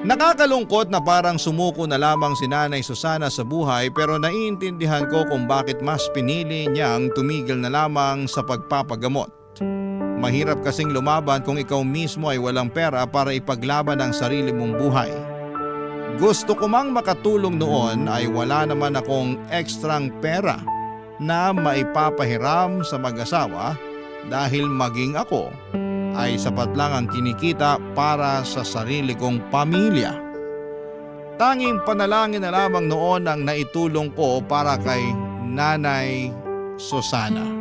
Nakakalungkot na parang sumuko na lamang si Nanay Susana sa buhay pero naiintindihan ko kung bakit mas pinili niyang tumigil na lamang sa pagpapagamot. Mahirap kasing lumaban kung ikaw mismo ay walang pera para ipaglaban ang sarili mong buhay. Gusto ko mang makatulong noon ay wala naman akong ekstrang pera na maipapahiram sa mag-asawa dahil maging ako ay sapat lang ang kinikita para sa sarili kong pamilya. Tanging panalangin na lamang noon ang naitulong ko para kay Nanay Susana.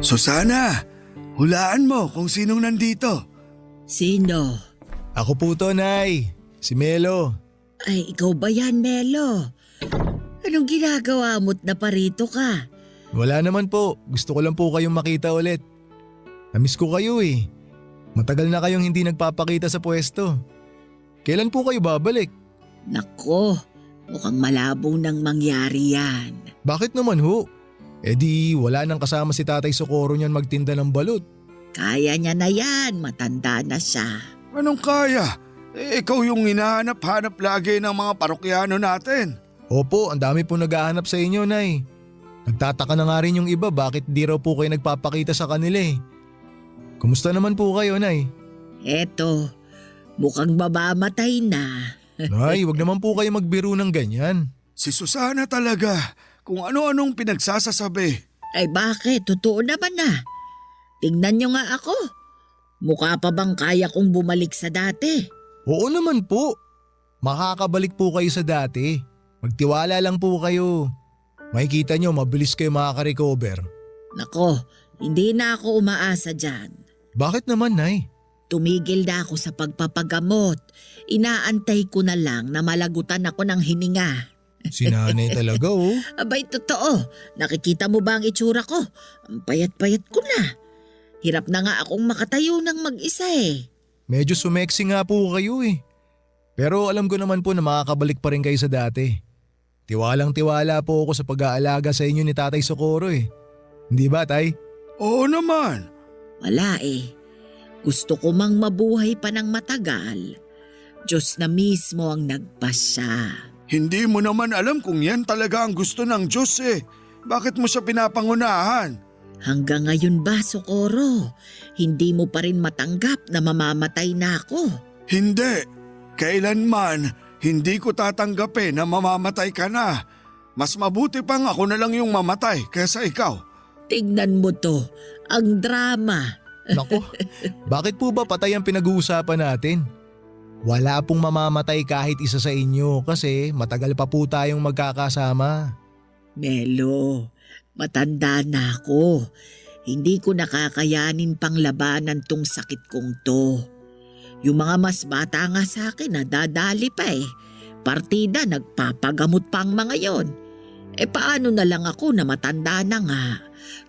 Susana, hulaan mo kung sinong nandito. Sino? Ako po to, Nay. Si Melo. Ay, ikaw ba yan, Melo? Anong ginagawa mo't naparito ka? Wala naman po. Gusto ko lang po kayong makita ulit. Namiss ko kayo eh. Matagal na kayong hindi nagpapakita sa pwesto. Kailan po kayo babalik? Nako, mukhang malabo nang mangyari yan. Bakit naman ho? Eh di wala nang kasama si Tatay Socorro niyan magtinda ng balut. Kaya niya na yan, matanda na siya. Anong kaya? Ikaw yung hinahanap-hanap lagi ng mga parokyano natin. Opo, ang dami po naghahanap sa inyo, Nay. Nagtataka na nga rin yung iba bakit di raw po kayo nagpapakita sa kanila eh. Kumusta naman po kayo, Nay? Eto, mukhang mamamatay na. Nay, wag naman po kayo magbiro ng ganyan. Si Susana talaga, kung ano-anong pinagsasasabi. Ay bakit? Totoo naman na. Tingnan niyo nga ako. Mukha pa bang kaya kong bumalik sa dati? Oo naman po. Makakabalik po kayo sa dati. Magtiwala lang po kayo. Makikita nyo, mabilis kayo makaka-recover. Nako, hindi na ako umaasa dyan. Bakit naman, Nay? Tumigil na ako sa pagpapagamot. Inaantay ko na lang na malagutan ako ng hininga. Si Nanay talaga oh. Abay, totoo. Nakikita mo ba ang itsura ko? Ang payat-payat ko na. Hirap na nga akong makatayo ng mag-isa eh. Medyo sumeksi nga po kayo eh. Pero alam ko naman po na makakabalik pa rin kayo sa dati. Tiwalang-tiwala po ako sa pag-aalaga sa inyo ni Tatay Socorro eh. Hindi ba, Tay? Oo naman. Wala eh. Gusto ko mang mabuhay pa ng matagal. Diyos na mismo ang nagpasya. Hindi mo naman alam kung yan talaga ang gusto ng Diyos eh. Bakit mo siya pinapangunahan? Hanggang ngayon ba, Socorro? Hindi mo pa rin matanggap na mamamatay na ako? Hindi. Kailanman, hindi ko tatanggapin na mamamatay ka na. Mas mabuti pang ako na lang yung mamatay kaysa ikaw. Tingnan mo to, ang drama. Nako, bakit po ba patay ang pinag-uusapan natin? Wala pong mamamatay kahit isa sa inyo kasi matagal pa po tayong magkakasama. Melo, matanda na ako. Hindi ko nakakayanin pang labanan tong sakit kong to. Yung mga mas bata nga sa akin nadadali pa eh. Partida nagpapagamot pa ang mga yon. E paano na lang ako na matanda na nga,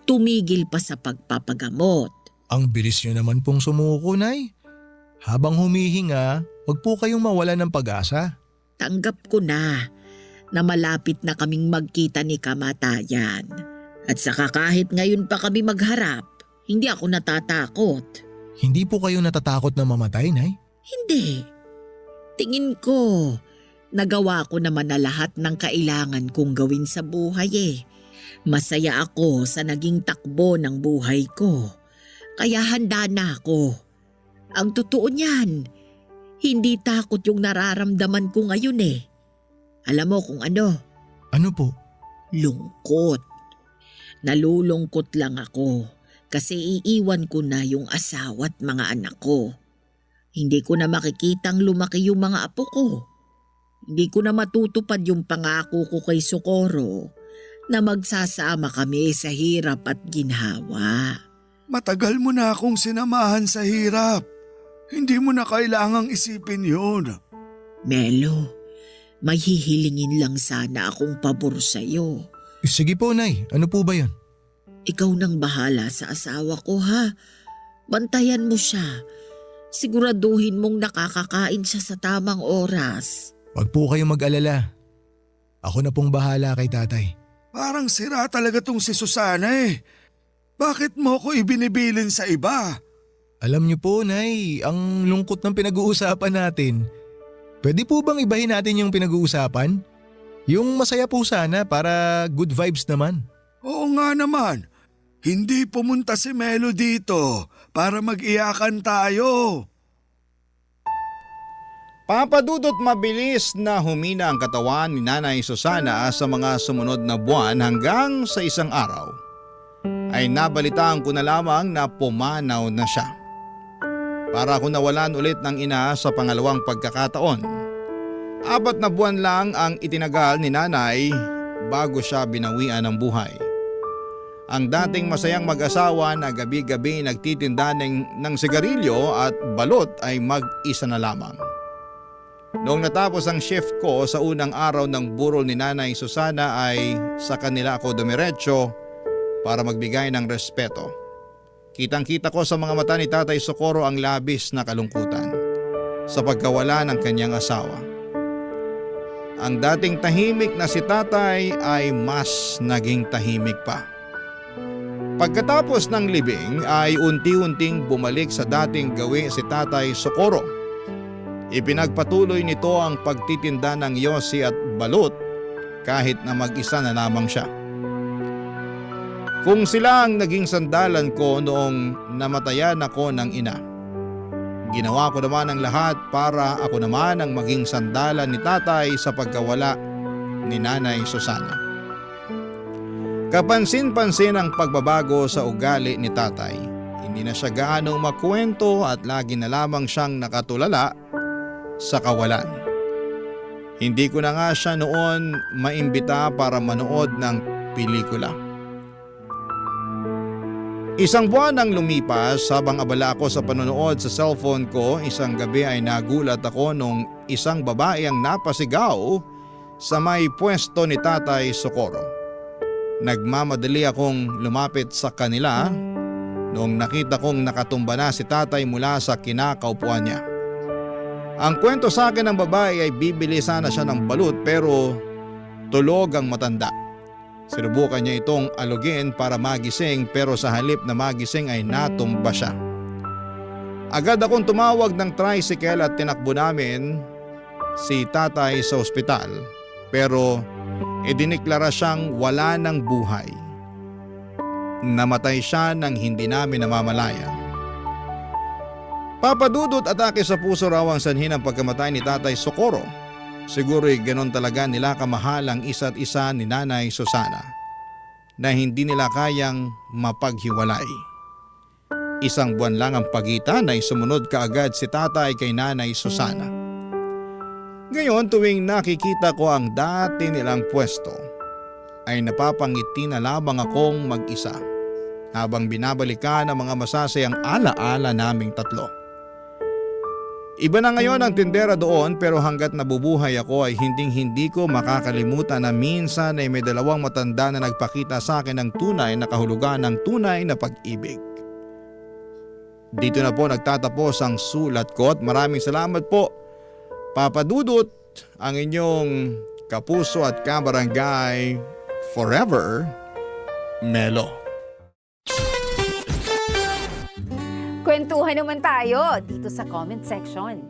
tumigil pa sa pagpapagamot. Ang bilis nyo naman pong sumuko, Nay. Habang humihinga, wag po kayong mawala ng pag-asa. Tanggap ko na malapit na kaming magkita ni kamatayan. At saka kahit ngayon pa kami magharap, hindi ako natatakot. Hindi po kayo natatakot na mamatay, Nay? Hindi. Tingin ko, nagawa ko naman na lahat ng kailangan kong gawin sa buhay eh. Masaya ako sa naging takbo ng buhay ko. Kaya handa na ako. Ang totoo niyan, hindi takot yung nararamdaman ko ngayon eh. Alam mo kung ano? Ano po? Lungkot. Nalulungkot lang ako kasi iiwan ko na yung asawa at mga anak ko. Hindi ko na makikitang lumaki yung mga apo ko. Hindi ko na matutupad yung pangako ko kay Socorro na magsasama kami sa hirap at ginhawa. Matagal mo na akong sinamahan sa hirap. Hindi mo na kailangang isipin yun. Melo, may hihilingin lang sana akong pabor sa'yo. Sige po, Nay. Ano po ba yun? Ikaw nang bahala sa asawa ko ha. Bantayan mo siya. Siguraduhin mong nakakakain siya sa tamang oras. Wag po kayong mag-alala. Ako na pong bahala kay Tatay. Parang sira talaga tong si Susana eh. Bakit mo ko ibinibilin sa iba? Alam niyo po, Nay, ang lungkot ng pinag-uusapan natin. Pwede po bang ibahin natin yung pinag-uusapan? Yung masaya po sana para good vibes naman. Oo nga naman. Hindi pumunta si Melo dito para mag-iyakan tayo. Papadudot mabilis na humina ang katawan ni Nanay Susana sa mga sumunod na buwan hanggang sa isang araw ay nabalitaan ko na lamang na pumanaw na siya. Para ako nawalan ulit ng ina sa pangalawang pagkakataon. 4 na buwan lang ang itinagal ni Nanay bago siya binawian ng buhay. Ang dating masayang mag-asawa na gabi-gabi nagtitinda ng sigarilyo at balot ay mag-isa na lamang. Noong natapos ang shift ko sa unang araw ng burol ni Nanay Susana ay sa kanila ako dumiretso para magbigay ng respeto. Kitang-kita ko sa mga mata ni Tatay Socorro ang labis na kalungkutan sa pagkawala ng kanyang asawa. Ang dating tahimik na si Tatay ay mas naging tahimik pa. Pagkatapos ng libing ay unti-unting bumalik sa dating gawi si Tatay Socorro. Ipinagpatuloy nito ang pagtitinda ng yosi at balut kahit na mag-isa na lamang siya. Kung sila ang naging sandalan ko noong namatayan ako ng ina, ginawa ko naman ang lahat para ako naman ang maging sandalan ni Tatay sa pagkawala ni Nanay Susana. Kapansin-pansin ang pagbabago sa ugali ni Tatay. Hindi na siya gaanong makwento at lagi na lamang siyang nakatulala sa kawalan. Hindi ko na nga siya noon maimbita para manood ng pelikula. Isang buwan nang lumipas habang abala ako sa panonood sa cellphone ko, isang gabi ay nagulat ako nung isang babae ang napasigaw sa may pwesto ni Tatay Socorro. Nagmamadali akong lumapit sa kanila noong nakita kong nakatumba na si Tatay mula sa kinakaupuan niya. Ang kwento sa akin ng babae ay bibili sana siya ng balut pero tulog ang matanda. Sinubukan niya itong alugin para magising pero sa halip na magising ay natumba siya. Agad akong tumawag ng tricycle at tinakbo namin si Tatay sa ospital pero idiniklara siyang wala ng buhay. Namatay siya nang hindi namin namamalayan. Papadudot atake sa puso raw ang sanhi ng pagkamatay ni Tatay Socorro. Siguro'y ganon talaga nila kamahal ang isa't isa ni Nanay Susana na hindi nila kayang mapaghiwalay. Isang buwan lang ang pagitan ay sumunod kaagad si Tatay kay Nanay Susana. Ngayon tuwing nakikita ko ang dati nilang pwesto ay napapangiti na lamang akong mag-isa habang binabalikan ang mga masasayang ala-ala naming tatlo. Iba na ngayon ang tindera doon pero hanggat nabubuhay ako ay hinding-hindi ko makakalimutan na minsan ay may dalawang matanda na nagpakita sa akin ng tunay na kahulugan ng tunay na pag-ibig. Dito na po nagtatapos ang sulat ko at maraming salamat po, Papa Dudut, ang inyong kapuso at kabarangay forever, Melo. Kwentuhan naman tayo dito sa comment section.